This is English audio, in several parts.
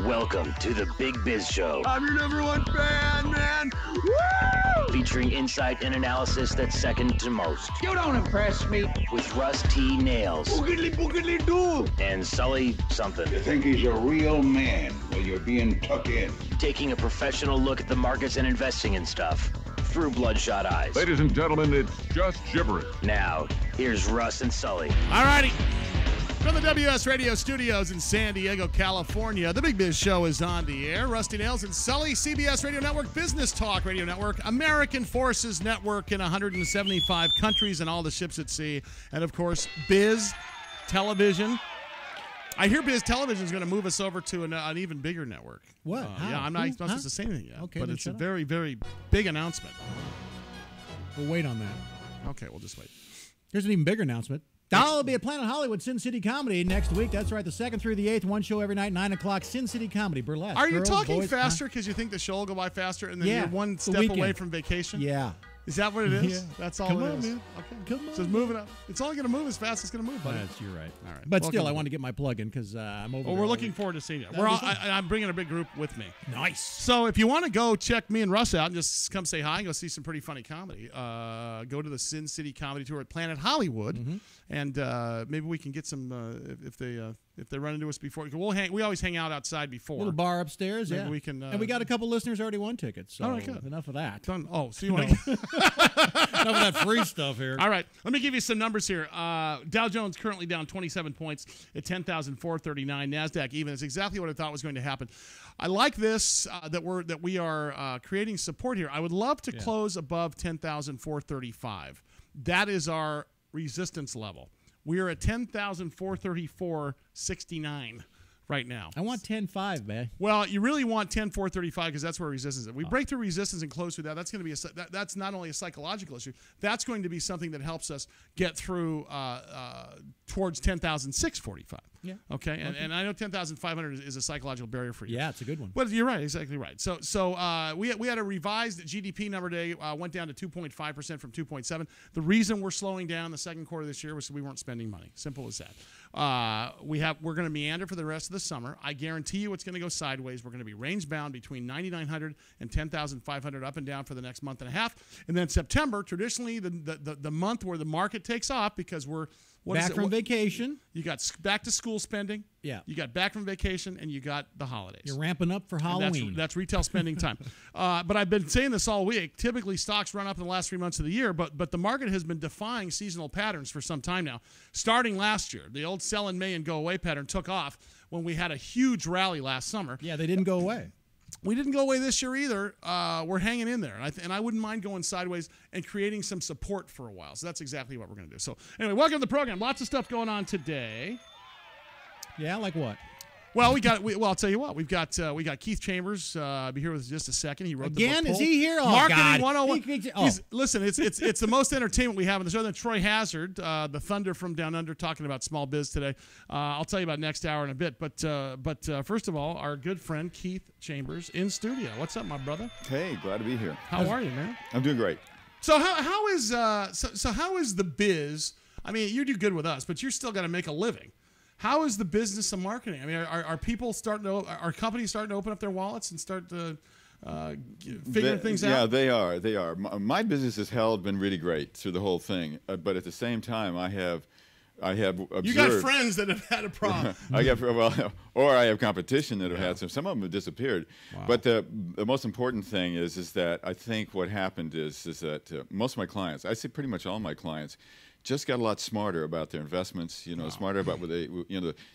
Welcome to the Big Biz Show. I'm your #1 fan, man. Woo! Featuring insight and analysis that's second to most. You don't impress me. With Russ T. Nails. Boogly boogly doo. And Sully something. You think he's a real man while you're being tucked in. Taking a professional look at the markets and investing and stuff through bloodshot eyes. Ladies and gentlemen, it's just gibberish. Now, here's Russ and Sully. All righty. From the WS Radio Studios in San Diego, California, the Big Biz Show is on the air. Rusty Nails and Sully, CBS Radio Network, Business Talk Radio Network, American Forces Network in 175 countries and all the ships at sea. And, of course, Biz Television. I hear Biz Television is going to move us over to an even bigger network. What? Yeah, I'm not supposed to say anything yet. Okay, but then it's a shut up. very, very big announcement. We'll wait on that. Okay, we'll just wait. Here's an even bigger announcement. I'll be at Planet Hollywood, Sin City Comedy next week. That's right, the 2nd through the 8th, one show every night, 9 o'clock, Sin City Comedy, burlesque. Are you Girls, talking boys, faster because you think the show will go by faster and then Yeah, you're one the step weekend. away from vacation? Yeah. Is that what it is? Yeah. That's all Come it on, is. man. Okay. Come on. So it's moving up. It's only going to move as fast as it's going to move, buddy. You're right. All right. But Welcome still, to I want to get my plug in because I'm over Well, there we're all looking week. forward to seeing you. That'd be fun. I'm bringing a big group with me. Nice. So if you want to go check me and Russ out and just come say hi and go see some pretty funny comedy, go to the Sin City Comedy Tour at Planet Hollywood, and maybe we can get some if they run into us before. We always hang out outside before. Little bar upstairs, Maybe yeah. we can, and we got a couple listeners already won tickets. So all right, good. Enough of that. Done. Oh, so you want to? Enough of that free stuff here. All right, let me give you some numbers here. Dow Jones currently down 27 points at 10,439. Nasdaq even. It's exactly what I thought was going to happen. I like this that we are creating support here. I would love to close above 10,435. That is our resistance level. We are at 10,434.69 right now. I want 10.5, man. Well, you really want 10,435 because that's where resistance is. We break through resistance and close through that. That's going to be that's not only a psychological issue. That's going to be something that helps us get through towards 10,645. Yeah. Okay. And I know 10,500 is a psychological barrier for you. Yeah, it's a good one. But you're right, exactly right. So we had a revised GDP number today, went down to 2.5% from 2.7. The reason we're slowing down the second quarter of this year was we weren't spending money. Simple as that. We're going to meander for the rest of the summer. I guarantee you it's going to go sideways. We're going to be range bound between 9,900 and 10,500 up and down for the next month and a half. And then September, traditionally the month where the market takes off because we're back from vacation. You got back to school spending. Yeah. You got back from vacation, and you got the holidays. You're ramping up for Halloween. That's retail spending time. But I've been saying this all week. Typically, stocks run up in the last 3 months of the year, but the market has been defying seasonal patterns for some time now. Starting last year, the old sell in May and go away pattern took off when we had a huge rally last summer. Yeah, they didn't go away. We didn't go away this year either. We're hanging in there, and I wouldn't mind going sideways and creating some support for a while. So that's exactly what we're going to do. So anyway, welcome to the program. Lots of stuff going on today. Yeah, like what? Well, I'll tell you what. We got Keith Chambers. Be here with just a second. He wrote Again. the book. Is he here? Oh, Marketing God. 101. Listen, it's the most entertainment we have in the show. Then Troy Hazard, the Thunder from Down Under, talking about small biz today. I'll tell you about next hour in a bit. But first of all, our good friend Keith Chambers in studio. What's up, my brother? Hey, glad to be here. How are you, man? I'm doing great. So how is the biz? I mean, you do good with us, but you're still got to make a living. How is the business of marketing? I mean, are people are companies starting to open up their wallets and start to figure things out? Yeah, they are. They are. My business has been really great through the whole thing. But at the same time, I have observed. You got friends that have had a problem. I have competition that have had some. Some of them have disappeared. Wow. But the most important thing is that I think what happened is that most of my clients, I say pretty much all my clients, just got a lot smarter about their investments, smarter about what they,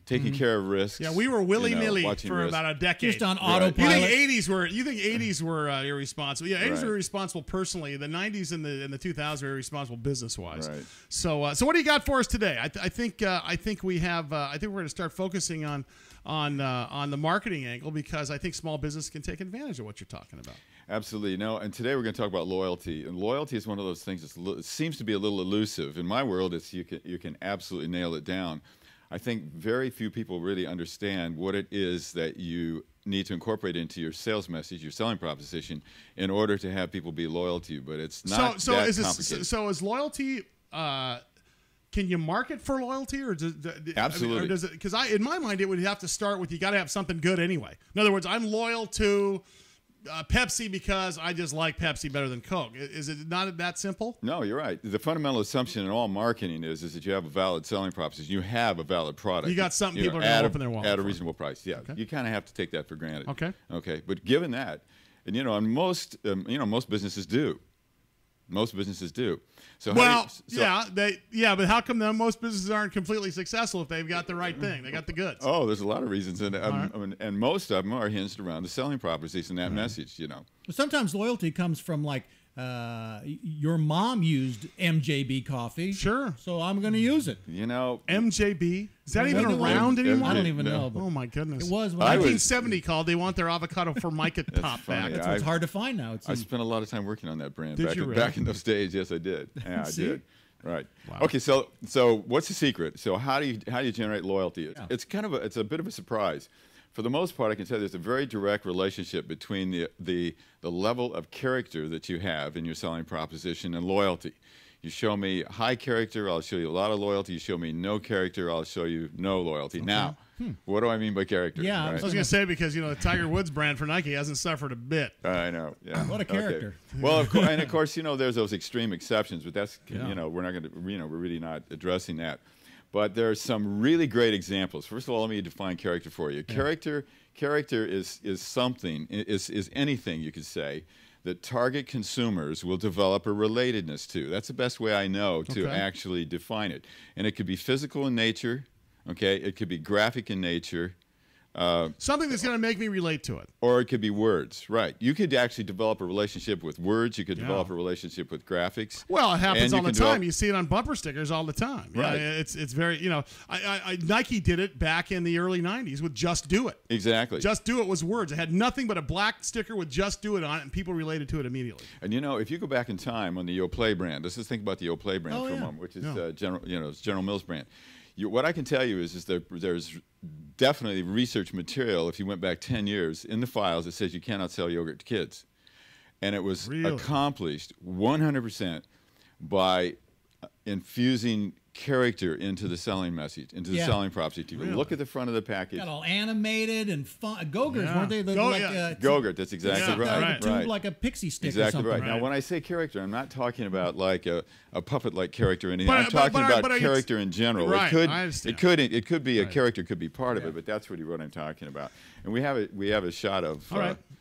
taking care of risks. Yeah, we were willy-nilly for risk. about a decade. Just on autopilot. You think 80s were irresponsible. Yeah, 80s were irresponsible personally. The 90s and the 2000s were irresponsible business-wise. Right. So what do you got for us today? I think we're going to start focusing on the marketing angle because I think small business can take advantage of what you're talking about. Absolutely. And today we're going to talk about loyalty. And loyalty is one of those things that seems to be a little elusive. In my world, you can absolutely nail it down. I think very few people really understand what it is that you need to incorporate into your sales message, your selling proposition, in order to have people be loyal to you. But it's not that complicated. So is loyalty can you market for loyalty, or does Absolutely. or does it? Because in my mind, it would have to start with you got to have something good anyway. In other words, I'm loyal to Pepsi because I just like Pepsi better than Coke. Is it not that simple? No, you're right. The fundamental assumption in all marketing is that you have a valid selling proposition. You have a valid product. You got something people are at going to open their wallet at a for. reasonable price. Yeah, Okay. you kind of have to take that for granted. Okay. Okay, but given that, and and most most businesses do. Most businesses do. So Well, yeah, but how come most businesses aren't completely successful if they've got the right thing? They got the goods. Oh, there's a lot of reasons, and most of them are hinged around the selling proposition, that message. Sometimes loyalty comes from like your mom used MJB coffee. Sure. So I'm going to use it. MJB? Is that even know around what- anymore? I don't even know. Oh, But my goodness. it was when I was- 1970 called. They want their avocado formica top funny. back. so it's hard to find now. It's I spent a lot of time working on that brand Did back, you in, really? back in those days. Yes, I did. Yeah, I See? did. Right. Wow. Okay. So what's the secret? So how do you generate loyalty? It's kind of it's a bit of a surprise. For the most part, I can tell you there's a very direct relationship between the level of character that you have in your selling proposition and loyalty. You show me high character, I'll show you a lot of loyalty. You show me no character, I'll show you no loyalty. Okay. Now, what do I mean by character? Yeah, I was going to say, because the Tiger Woods brand for Nike hasn't suffered a bit. I know. Yeah. What a character. Okay. Well, of course, there's those extreme exceptions, but that's we're not going to we're really not addressing that. But there are some really great examples. First of all, let me define character for you. Yeah. Character is something, is anything you could say that target consumers will develop a relatedness to. That's the best way I know to actually define it. And it could be physical in nature, okay? It could be graphic in nature. Something that's going to make me relate to it. Or it could be words, right? You could actually develop a relationship with words. You could develop a relationship with graphics. Well, it happens all the time. Develop... You see it on bumper stickers all the time. Right. It's very, Nike did it back in the early 90s with Just Do It. Exactly. Just Do It was words. It had nothing but a black sticker with Just Do It on it, and people related to it immediately. And if you go back in time on the Yoplait brand, let's just think about the Yoplait brand for a moment, which is General Mills brand. What I can tell you is there's definitely research material, if you went back 10 years, in the files that says you cannot sell yogurt to kids. And it was accomplished 100% by infusing character into the selling message, into the selling proposition. You look at the front of the package. Got all animated and fun. Go-Gurts, weren't they? Go-Gurt, that's exactly right. Tube like a pixie stick exactly or something. Right. Now, when I say character, I'm not talking about like a puppet-like character or anything. I'm talking about character in general. Right, It could be a character, could be part of it, but that's really what I'm talking about. And we have a shot of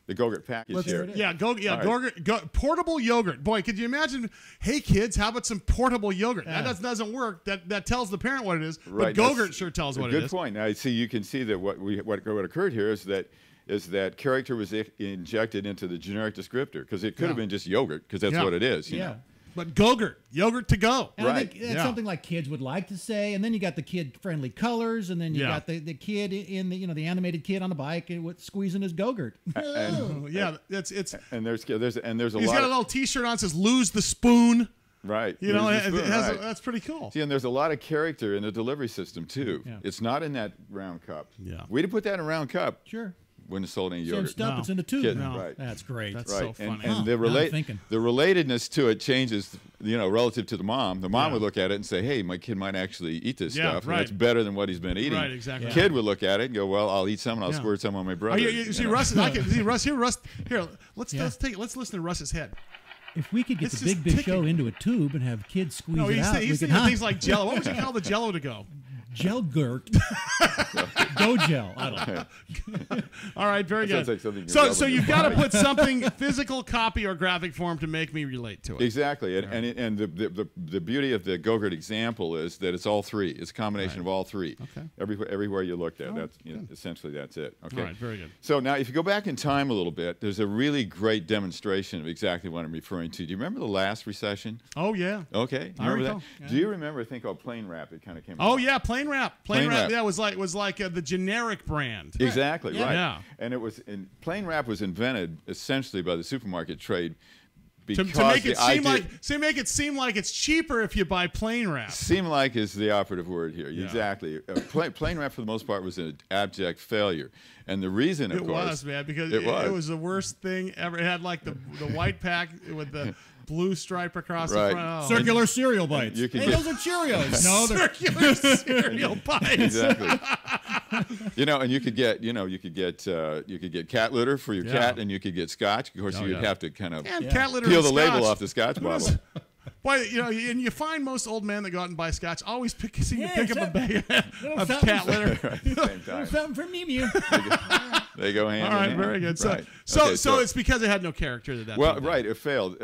the Go-Gurt package here. Go-Gurt, portable yogurt. Boy, could you imagine? Hey, kids, how about some portable yogurt? Yeah. That doesn't work. That tells the parent what it is. Right. But Go-Gurt sure tells what it is. Good point. Now, you can see that what occurred here is that character was injected into the generic descriptor, because it could have been just yogurt, because that's what it is. You know? But Go-Gurt, yogurt to go. And I think that's something like kids would like to say. And then you got the kid-friendly colors, and then you got the kid in the animated kid on the bike squeezing his Go-Gurt. It's and there's a he's lot. got a little T-shirt on that says "Lose the spoon." Right. That's pretty cool. See, and there's a lot of character in the delivery system too. Yeah. It's not in that round cup. Yeah. We'd have put that in a round cup. Sure. Wouldn't have sold any yogurt. Same stuff. It's in the tube. Right. That's great. That's so funny. And the relatedness to it changes, relative to the mom. The mom would look at it and say, "Hey, my kid might actually eat this stuff, and it's better than what he's been eating." Right, exactly. The kid would look at it and go, "Well, I'll eat some, and I'll squirt some on my brother." See, Russ. Russ. Here, let's listen to Russ's head. If we could get the Big Biz Show into a tube and have kids squeeze it out, he's thinking things like Jello. What would you call the Jello to go? Gel-Gurt. Go gel. I don't know. All right, very good. Like so you've got to put something physical, copy, or graphic form to make me relate to it. Exactly, and the beauty of the Go-Gurt example is that it's all three. It's a combination of all three. Okay. Everywhere you look there, that's essentially that's it. Okay. All right, very good. So now, if you go back in time a little bit, there's a really great demonstration of exactly what I'm referring to. Do you remember the last recession? Oh yeah. Okay. I recall. That? Do you remember a thing called Plain Wrap? It kind of came. Oh out? yeah, Plain Wrap. Plain Wrap. Yeah, was like the generic brand. Exactly right. Yeah. And Plain Wrap was invented essentially by the supermarket trade. To make it seem like it's cheaper if you buy Plain Wrap. Seem like is the operative word here. Yeah. Exactly. Plain Wrap for the most part was an abject failure, and the reason, of course, it was, man, because it was the worst thing ever. It had like the white pack with the blue stripe across the Right. front. Oh. Circular cereal bites. You can hey, get- those are Cheerios. No, they're Circular cereal bites. Exactly. And you could get, cat litter for your Yeah. cat, and you could get scotch. Of course, Oh, you'd yeah. have to kind of And cat litter peel and the label scotch. off the scotch bottle. Boy, and you find most old men that go out and buy scotch always seem to Yeah, pick up a bag of something- cat litter. Right, at the same time. something from Mew. They go hand All in right, hand. very good. Right. So Okay, it's because it had no character that. Well, thing right, did. it failed,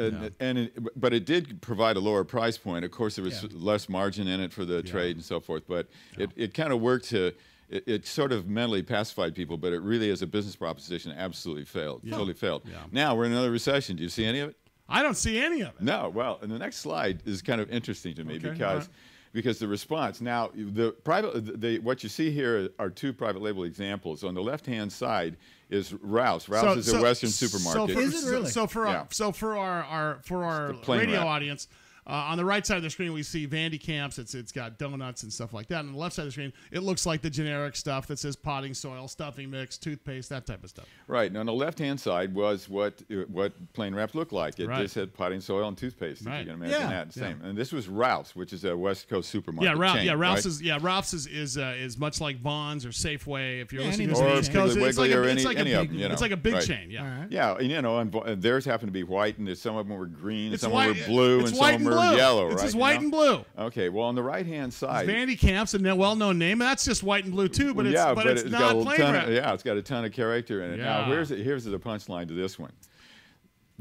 but it did provide a lower price point. Of course, there was less margin in it for the trade and so forth. But it kind of worked to. It sort of mentally pacified people, but it really, as a business proposition, absolutely failed. Totally failed. Yeah. Now we're in another recession. Do you see any of it? I don't see any of it. No. Well, and the next slide is kind of interesting to me Okay, all because right. because the response now what you see here are two private label examples. On the left-hand side is Ralph's. Ralph's is a Western supermarket. Is it really? So for Yeah. our plain radio wrap. audience, on the right side of the screen we see Vandy Camps. It's got donuts and stuff like that. On the left side of the screen, it looks like the generic stuff that says potting soil, stuffing mix, toothpaste, that type of stuff. Right. And on the left-hand side was what plain wrap looked like. It Right. just had potting soil and toothpaste. If Right. you can imagine Yeah. that. Same. And this was Ralph's, which is a West Coast supermarket chain, Ralph's right? Ralph's is much like Vons or Safeway. If you're Yeah, listening any to of the those East chains. Coast, Piggly it's like Wiggly or a, it's like any a of big, them, it's like a big right. chain. Yeah. All right. Yeah, and theirs happened to be white, and some of them were green, and It's some white. of them were blue, It's and white some of and them were blue. yellow. It's right? just white and blue. Okay, well, on the right-hand side, Vandy Camps, a well-known name. That's just white and blue too, but it's got not a plain ton wrap. it's got a ton of character in it. Now, Yeah. here's the punchline to this one.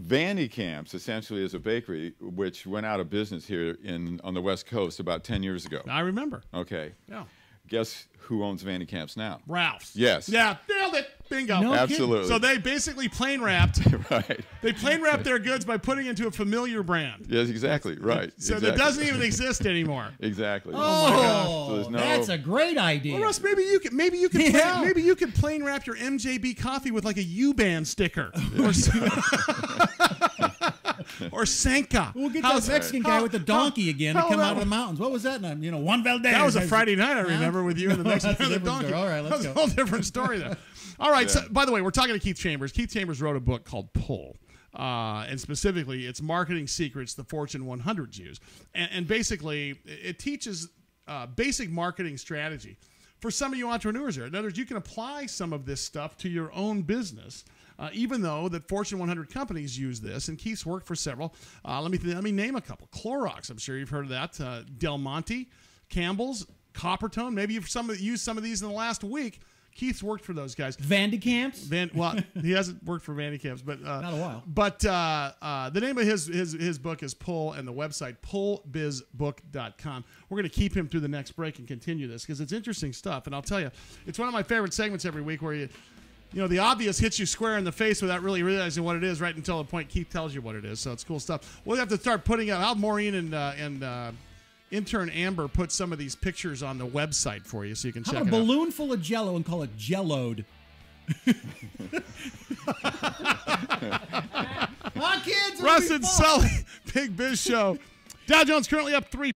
Vandy Camps essentially is a bakery which went out of business here on the West Coast about 10 years ago. I remember. Okay, Yeah. guess who owns Vandy Camps now? Ralph's. Yes. Yeah, nailed it. Bingo. No Absolutely. So they basically plain wrapped. Right. They plain wrapped their goods by putting into a familiar brand. Yes, exactly. Right. So exactly. that doesn't even exist anymore. Exactly. Oh, So there's no- that's a great idea. Well, Russ, maybe you could Yeah. maybe you could plain wrap your MJB coffee with like a U-band sticker or Senka. We'll get How's that Mexican guy with the donkey again to how come that out of the one? mountains. What was that? Juan Valdez. That was a Friday night, I remember, with you and the That's a Mexican and the different donkey. story. All right, let's That was go. a whole different story there. All right, so by the way, we're talking to Keith Chambers. Keith Chambers wrote a book called Pull. And specifically, it's marketing secrets the Fortune 100 use. And basically, it teaches basic marketing strategy for some of you entrepreneurs here. In other words, you can apply some of this stuff to your own business, even though that Fortune 100 companies use this. And Keith's worked for several. Let me name a couple. Clorox, I'm sure you've heard of that. Del Monte, Campbell's, Coppertone. Maybe you've used some of these in the last week. Keith's worked for those guys. Vandy Camps? Well, he hasn't worked for Vandy Camps, but Not a while. But the name of his book is Pull, and the website pullbizbook.com. We're going to keep him through the next break and continue this because it's interesting stuff. And I'll tell you, it's one of my favorite segments every week where you know, the obvious hits you square in the face without really realizing what it is right until the point Keith tells you what it is. So it's cool stuff. We'll have to start putting out. How Maureen and intern Amber put some of these pictures on the website for you so you can How check about a it out. balloon full of Jello and call it Jelloed? Come on, kids. it'll Russ be and fun. Sully, Big Biz Show. Dow Jones currently up 3